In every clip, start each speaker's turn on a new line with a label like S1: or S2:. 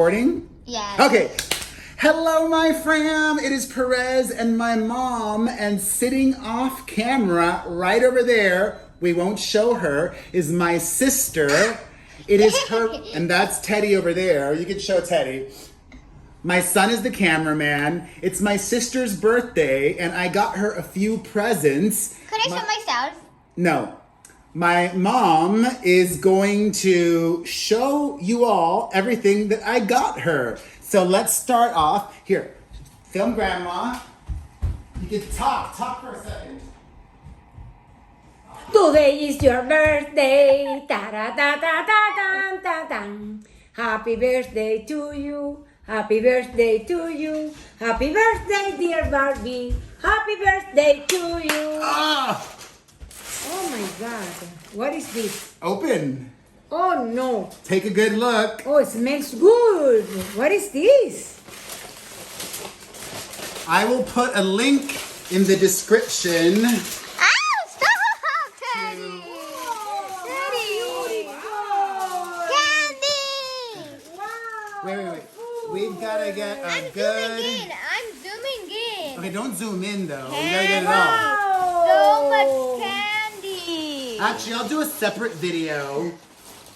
S1: Recording?
S2: Yes.
S1: Okay. Hello, my fam. It is Perez and my mom, and sitting off camera right over there, we won't show her, is my sister. It is her, and that's Teddy over there. You can show Teddy. My son is the cameraman. It's my sister's birthday, and I got her a few presents.
S2: Could I show myself?
S1: No. My mom is going to show you all everything that I got her. So let's start off. Here, film Grandma. You can talk for a second.
S3: Today is your birthday. Da da da da da da da. Happy birthday to you. Happy birthday to you. Happy birthday, dear Barbie. Happy birthday to you.
S1: Ah!
S3: Oh my God. What is this?
S1: Open.
S3: Oh no.
S1: Take a good look.
S3: Oh, it smells good. What is this?
S1: I will put a link in the description.
S2: Ow! Stop, Teddy! Teddy! Candy!
S1: Wait. We've got to get a
S2: I'm
S1: good...
S2: zooming in. I'm zooming in.
S1: Okay, don't zoom in though. We gotta get it all.
S2: So much candy.
S1: Actually, I'll do a separate video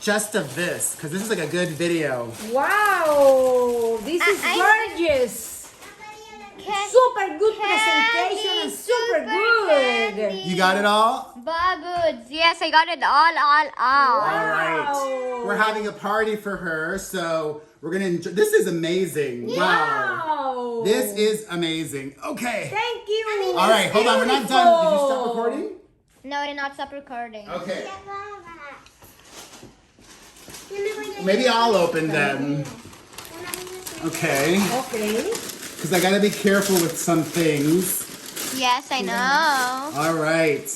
S1: just of this, because this is like a good video.
S3: Wow. This is
S2: I-
S3: gorgeous.
S2: Can-
S3: Super good
S2: Candy,
S3: presentation and super
S2: candy.
S3: good.
S1: You got it all?
S2: Baboods. Yes, I got it all.
S1: All
S3: Wow.
S1: right. We're having a party for her, so we're gonna enjoy. This is amazing. Wow.
S3: Wow.
S1: This is amazing. Okay.
S3: Thank you.
S1: All right, hold on. We're not done. Did you stop recording?
S2: No, I did not stop recording.
S1: Okay. Maybe I'll open them. Okay.
S3: Okay.
S1: Because I gotta be careful with some things.
S2: Yes, I know.
S1: All right.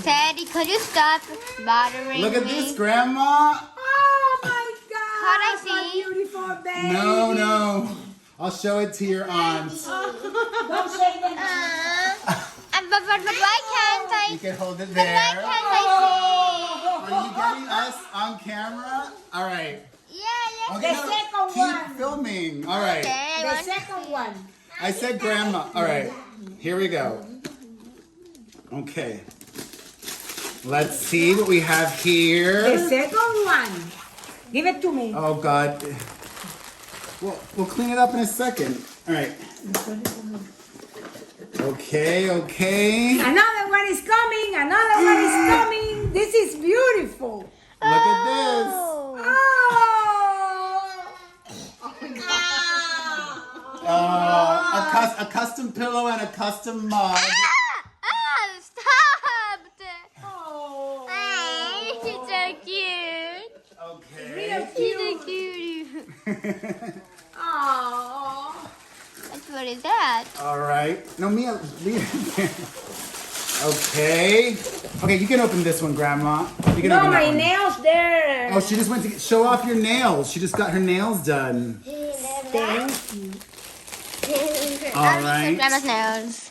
S2: Teddy, could you stop bothering
S1: Look at
S2: me?
S1: this, Grandma.
S3: Oh my God.
S2: How'd I
S3: my
S2: see?
S3: beautiful baby.
S1: No. I'll show it to your aunt.
S3: Don't say that.
S2: But why can't
S1: You
S2: I?
S1: can hold it
S2: But why
S1: there.
S2: can't I
S1: Are you getting us on camera? All right.
S2: see? Yeah.
S1: Okay,
S3: The second
S1: keep
S3: one.
S1: filming. All right.
S2: Okay, I
S3: The
S2: want to
S3: second
S2: see.
S3: one.
S1: I said grandma. All right. Here we go. Okay. Let's see what we have
S3: The
S1: here.
S3: second one. Give it to me.
S1: Oh, God. We'll clean it up in a second. All right. Okay.
S3: Another one is coming. Another one is coming. This is beautiful.
S1: Look at this.
S3: Oh.
S1: A custom pillow and a custom mug.
S2: Stop!
S3: Oh.
S2: Hey, she's so cute.
S1: Okay.
S2: She's so cute.
S3: Oh.
S2: What is that?
S1: All right. No, Mia. Okay. Okay, you can open this one, Grandma. You can
S3: No,
S1: open that
S3: my
S1: one.
S3: nails there.
S1: Oh, she just went to show off your nails. She just got her nails done.
S3: Thank you.
S1: All right.
S2: Grandma's nails.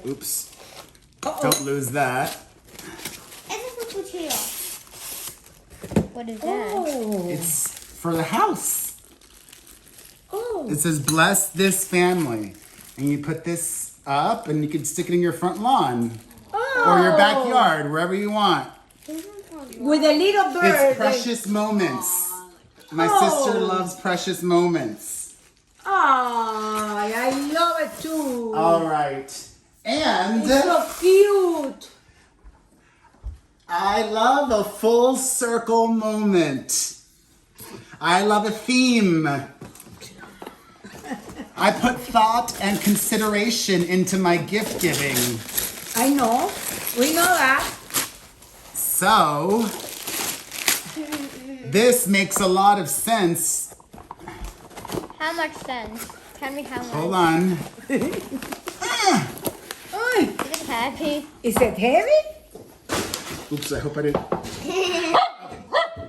S1: Oops. Don't lose that.
S2: What is that?
S3: Oh.
S1: It's for the house.
S3: Oh.
S1: It says, bless this family. And you put this up and you can stick it in your front lawn or your backyard, wherever you want.
S3: With a little bird.
S1: It's precious moments. My sister loves precious moments.
S3: Oh, I love it too.
S1: All right. And
S3: It's so cute.
S1: I love a full circle moment. I love a theme. I put thought and consideration into my gift giving.
S3: I know. We know that.
S1: So, this makes a lot of sense.
S2: How much sense? Tell me how much.
S1: Hold on.
S3: Oy.
S2: Is it happy?
S3: Is it heavy?
S1: Oops, I hope I didn't.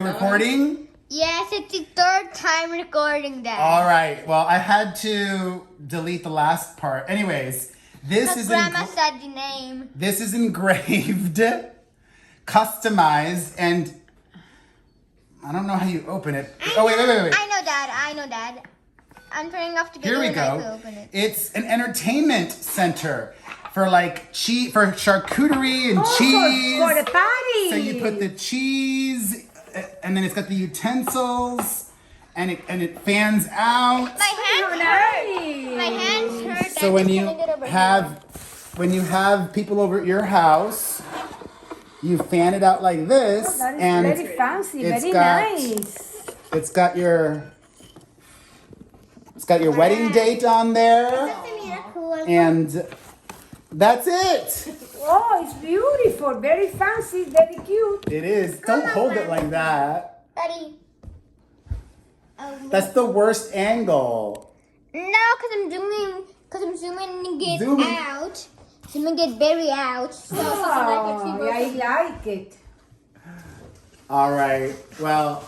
S1: Recording?
S2: Yes, it's the third time recording that.
S1: All right. Well, I had to delete the last part. Anyways, This is
S2: Grandma said the name.
S1: This is engraved, customized, and I don't know how you open it. Oh, wait.
S2: I know, Dad. I'm turning off the video.
S1: Here we
S2: and I
S1: go.
S2: will open it.
S1: It's an entertainment center for like for charcuterie and cheese.
S3: For the party.
S1: So you put the cheese, and then it's got the utensils, and it fans out.
S2: My hands hurt. My hands hurt.
S1: So when you have people over at your house, you fan it out like this,
S3: That is
S1: and
S3: very fancy,
S1: it's
S3: very
S1: got-
S3: nice.
S1: It's got your wedding date on there, and that's it.
S3: Oh, it's beautiful, very fancy, very cute.
S1: It is. Don't hold it like that.
S2: Daddy.
S1: That's the worst angle.
S2: No, because I'm zooming and get
S1: Zooming.
S2: out. Zooming get very out. So
S3: Oh, I like it.
S1: All right. Well,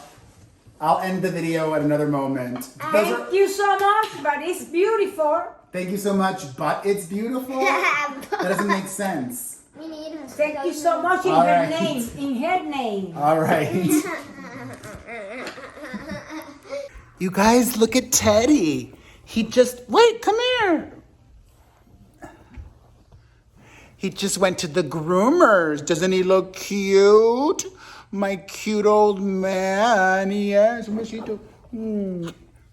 S1: I'll end the video at another moment.
S3: Thank you so much, but it's beautiful.
S1: Thank you so much, but it's beautiful. That doesn't make sense.
S2: We need her.
S3: Thank you so much in
S1: All
S3: her
S1: right.
S3: name. In her name.
S1: All right. You guys, look at Teddy. Wait, come here. He just went to the groomers. Doesn't he look cute? My cute old man. Yes, Machito.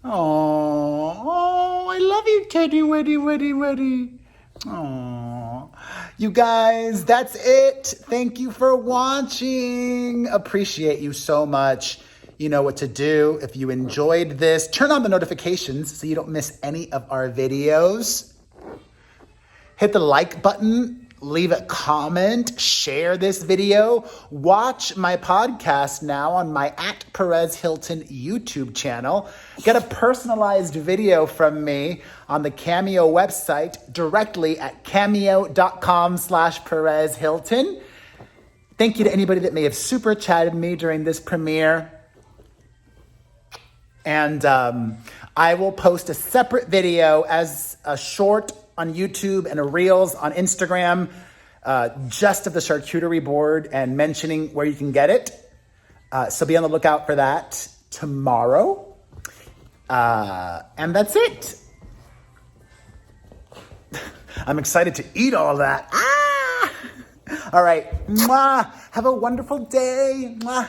S1: Oh, I love you, Teddy, Weddy. Oh, you guys, that's it. Thank you for watching. Appreciate you so much. You know what to do. If you enjoyed this, turn on the notifications so you don't miss any of our videos. Hit the like button, leave a comment, share this video. Watch my podcast now on my @Perez Hilton YouTube channel. Get a personalized video from me on the Cameo website directly at cameo.com/Perez Hilton. Thank you to anybody that may have super chatted me during this premiere. And I will post a separate video as a short on YouTube and a Reels on Instagram, just of the charcuterie board and mentioning where you can get it. So be on the lookout for that tomorrow. And that's it. I'm excited to eat all that. All right. Mwah. Have a wonderful day. Mwah.